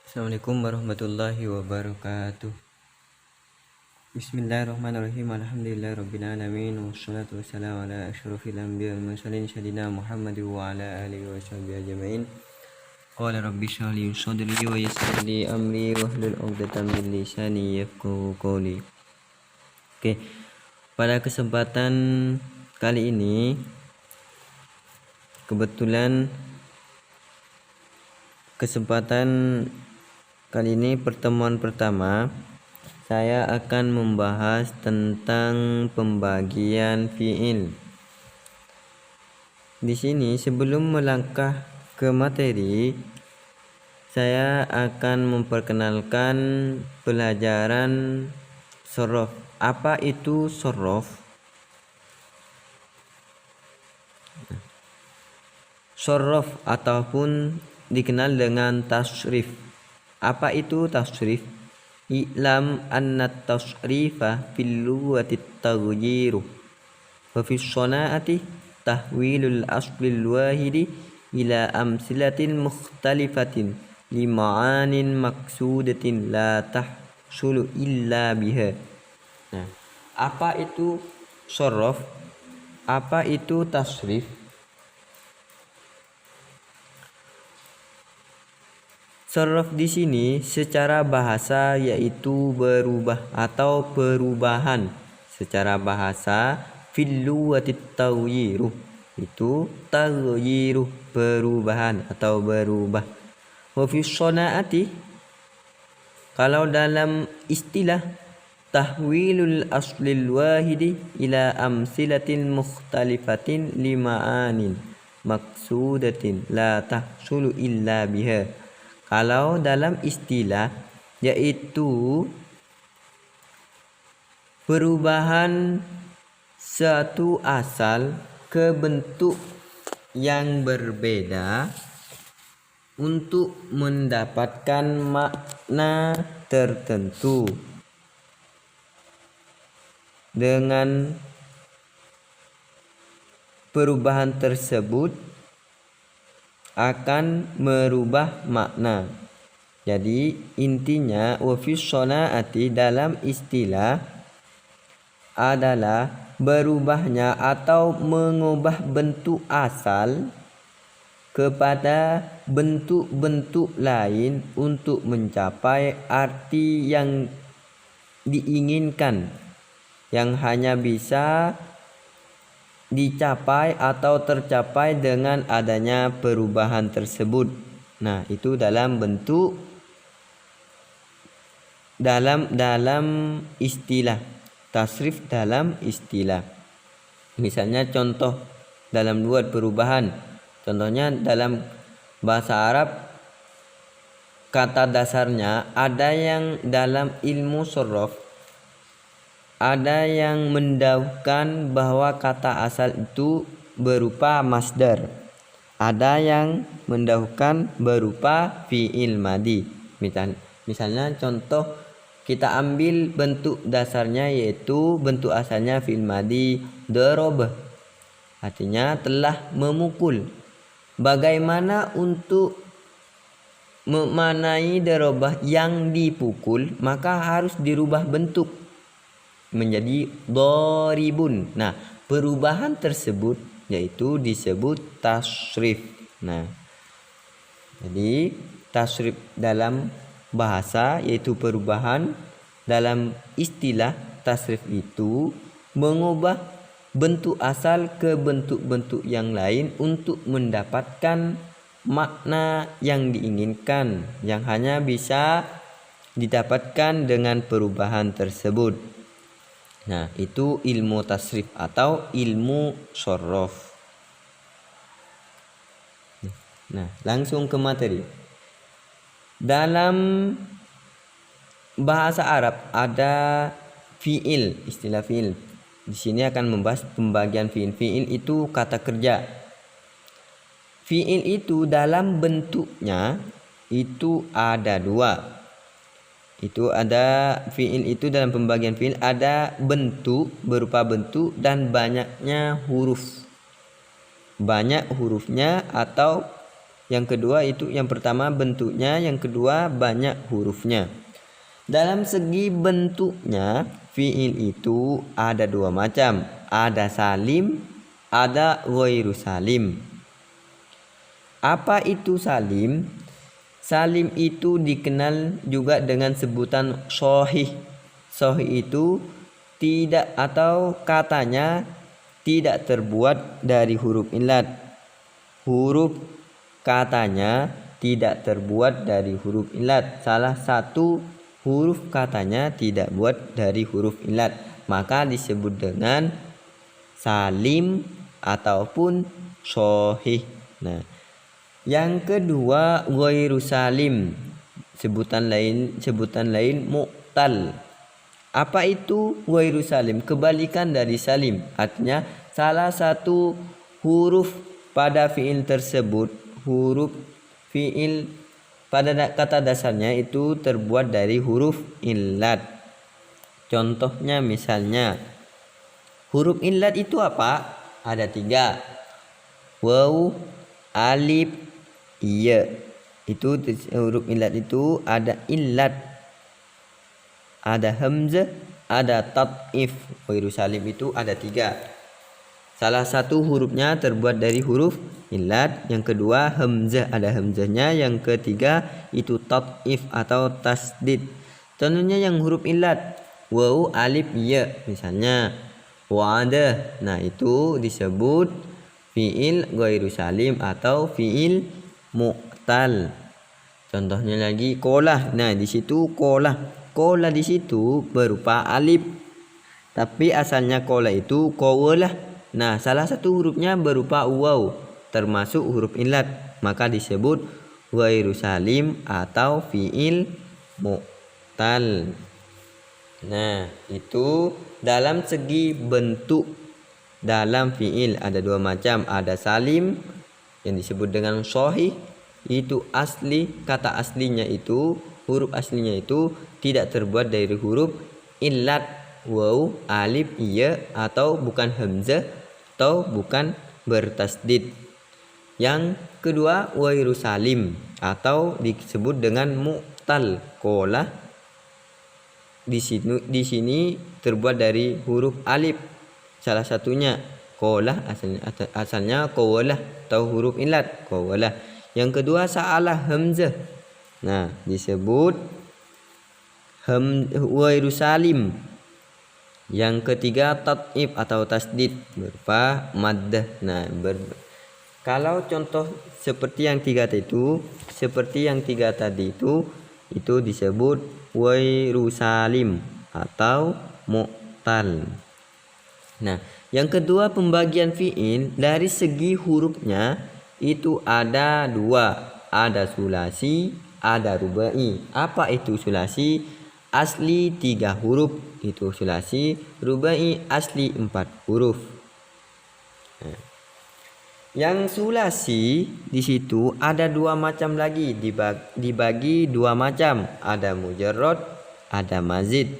Assalamualaikum warahmatullahi wabarakatuh. Bismillahirrahmanirrahim. Alhamdulillahirabbil alamin wassalatu wassalamu ala asyrofil anbiya'i wal mursalin sayyidina Muhammad wa ala alihi washabbihi ajmain. Qala rabbi shrah li sadri wa yassir li amri wahlul 'uqdatam min lisani yafqahu qawli. Oke. Pada kesempatan kali ini pertemuan pertama saya akan membahas tentang pembagian fiil. Di sini sebelum melangkah ke materi, saya akan memperkenalkan pelajaran shorof. Apa itu shorof? Shorof ataupun dikenal dengan tasrif. Apa itu tasrif? I'lam anna tasrifa fil lughati taghyiru wa fi shana'ati tahwilul aslil wahidi ila amsilatin mukhtalifatin li ma'anin maksudatin la tahsulu illa biha. Nah, apa itu shorof? Apa itu tasrif? Shorof di sini secara bahasa yaitu berubah atau perubahan. Secara bahasa fil lughati taghyiru, itu taghyiru, perubahan atau berubah. Wa fi shana'ati, kalau dalam istilah, tahwilul aslil wahidi ila amsilatin mukhtalifatin lima'anin maksudatin la tahsulu illa biha. Kalau dalam istilah yaitu perubahan satu asal ke bentuk yang berbeda untuk mendapatkan makna tertentu. Dengan perubahan tersebut akan merubah makna. Jadi intinya wa fi shana'ati dalam istilah adalah berubahnya atau mengubah bentuk asal kepada bentuk-bentuk lain untuk mencapai arti yang diinginkan, yang hanya bisa dicapai atau tercapai dengan adanya perubahan tersebut. Nah, itu dalam bentuk dalam istilah tasrif, dalam istilah. Misalnya contoh dalam buat perubahan. Contohnya dalam bahasa Arab, kata dasarnya ada yang dalam ilmu shorof, ada yang mendauhkan bahwa kata asal itu berupa masdar, ada yang mendauhkan berupa fi'il madi. Misalnya contoh, kita ambil bentuk dasarnya yaitu bentuk asalnya fi'il madi daraba, artinya telah memukul. Bagaimana untuk memanai darabah yang dipukul? Maka harus dirubah bentuk menjadi dharibun. Nah, perubahan tersebut yaitu disebut tasrif. Nah, jadi tasrif dalam bahasa yaitu perubahan, dalam istilah tasrif itu mengubah bentuk asal ke bentuk-bentuk yang lain untuk mendapatkan makna yang diinginkan, yang hanya bisa didapatkan dengan perubahan tersebut. Nah, itu ilmu tasrif atau ilmu shorof. Nah, langsung ke materi. Dalam bahasa Arab ada fi'il, istilah fi'il. Di sini akan membahas pembagian fi'il. Fi'il itu kata kerja. Fi'il itu dalam bentuknya itu ada dua. Itu ada fi'il itu dalam pembagian fi'il ada bentuk, berupa bentuk, dan banyaknya huruf. Banyak hurufnya atau Yang kedua itu yang pertama bentuknya, yang kedua banyak hurufnya. Dalam segi bentuknya, fiil itu ada dua macam. Ada salim, ada ghairu salim. Apa itu salim? Salim itu dikenal juga dengan sebutan sahih. Sahih itu tidak atau katanya tidak terbuat dari huruf illat. Huruf katanya tidak terbuat dari huruf illat. Salah satu huruf katanya tidak buat dari huruf illat, maka disebut dengan salim ataupun sahih. Nah, yang kedua ghairu salim. Sebutan lain mu'tal. Apa itu ghairu salim? Kebalikan dari salim. Artinya salah satu huruf pada fiil tersebut, huruf fiil pada kata dasarnya itu terbuat dari huruf illat. Contohnya misalnya huruf illat itu apa? Ada 3. Waw, alif, ya. Itu huruf illat itu ada illat, ada hamzah, ada tat'if. Ghairu salim itu ada 3. Salah satu hurufnya terbuat dari huruf illat, yang kedua hamzah, ada hamzahnya, yang ketiga itu tat'if atau tasdid. Contohnya yang huruf illat waw, alif, ya misalnya wa'ada. Nah, itu disebut fiil ghairu salim atau fiil mu'tal. Contohnya lagi qolah. Nah, di situ qolah. Qolah di situ berupa alif. Tapi asalnya qolah itu qawalah. Nah, salah satu hurufnya berupa waw, termasuk huruf illat, maka disebut ghairu salim atau fiil mu'tal. Nah, itu dalam segi bentuk. Dalam fiil ada dua macam, ada salim yang disebut dengan sahih, itu asli, kata aslinya itu, huruf aslinya itu tidak terbuat dari huruf illat, waw, alif, ya, atau bukan hamzah, atau bukan bertasdid. Yang kedua ghairu salim atau disebut dengan mu'tal. Qolah di sini terbuat dari huruf alif. Salah satunya qolah, asalnya qawalah atau huruf illat qawalah. Yang kedua sa'alah, hamzah. Nah, disebut ghairu salim. Yang ketiga tat'if atau tasdid berupa maddah. Nah, kalau contoh seperti yang tiga tadi itu disebut ghairu salim atau mu'tal. Nah, yang kedua pembagian fiil dari segi hurufnya itu ada 2. Ada sulasi, ada rubai. Apa itu sulasi? Asli 3 huruf itu sulasi, rubai asli 4 huruf. Nah, yang sulasi di situ ada 2 macam lagi, dibagi 2 macam, ada mujarrad, ada mazid.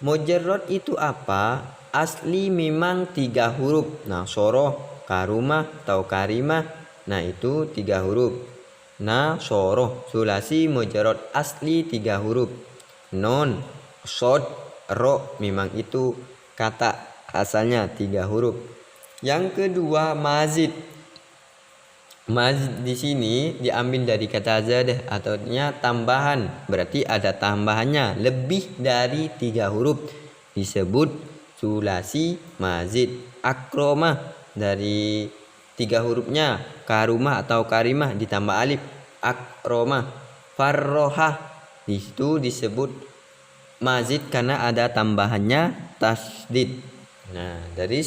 Mujarrad itu apa? Asli memang 3 huruf, nasoroh, karumah atau karimah. Nah, itu 3 huruf. Nasoroh sulasi mujarrad asli 3 huruf. Non, sod, ro memang itu kata asalnya 3 huruf. Yang kedua mazid. Mazid di sini diambil dari kata zadah, artinya tambahan. Berarti ada tambahannya lebih dari 3 huruf. Disebut sulasi mazid. Akromah dari 3 hurufnya, karumah atau karimah ditambah alif, akromah. Farrohah di situ disebut mazid karena ada tambahannya tasdid. Nah, dari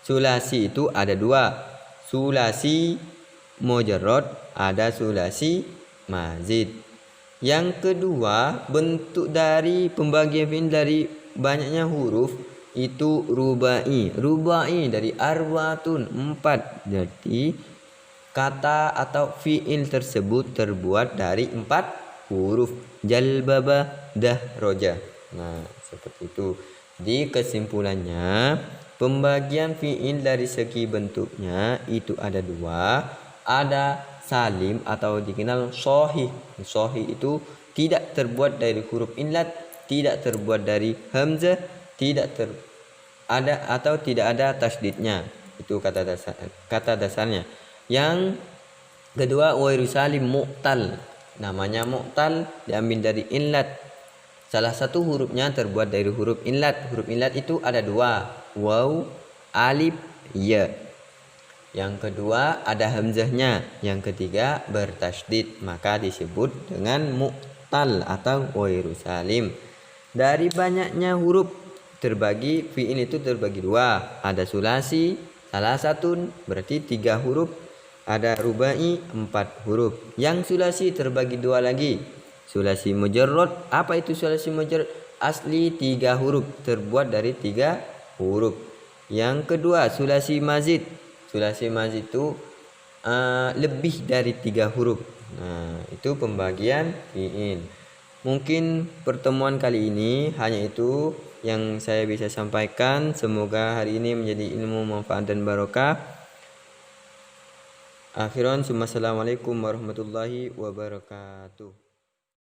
sulasi itu ada 2. Sulasi mujarrad, ada sulasi mazid. Yang kedua, bentuk dari pembagian fiil dari banyaknya huruf itu rubai. Rubai dari arba'atun 4. Jadi kata atau fiil tersebut terbuat dari 4 huruf. Jalbaba, dahroja. Nah, seperti itu. Di kesimpulannya, pembagian fiil dari segi bentuknya itu ada 2. ada salim atau dikenal sahih. Sahih itu tidak terbuat dari huruf illat, tidak terbuat dari hamzah, tidak ada atau tidak ada tasdidnya. Itu kata dasarnya. Yang kedua wairu salim mu'tal. Namanya mu'tal diambil dari illat. Salah satu hurufnya terbuat dari huruf illat. Huruf illat itu ada dua, waw, alif, ya. Yang kedua ada hamzahnya. Yang ketiga bertasdid, maka disebut dengan mu'tal atau wairu salim. Dari banyaknya huruf terbagi, fi'il itu terbagi dua. Ada sulasi, salah satu berarti 3 huruf. Ada rubai 4 huruf. Yang sulasi terbagi dua lagi. Sulasi mujarrad. Apa itu sulasi mujarrad? Asli 3 huruf, terbuat dari 3 huruf. Yang kedua sulasi mazid. Sulasi mazid itu lebih dari 3 huruf. Nah, itu pembagian fi'il. Mungkin pertemuan kali ini hanya itu yang saya bisa sampaikan. Semoga hari ini menjadi ilmu manfaat dan barokah. Akhiran, assalamualaikum warahmatullahi wabarakatuh.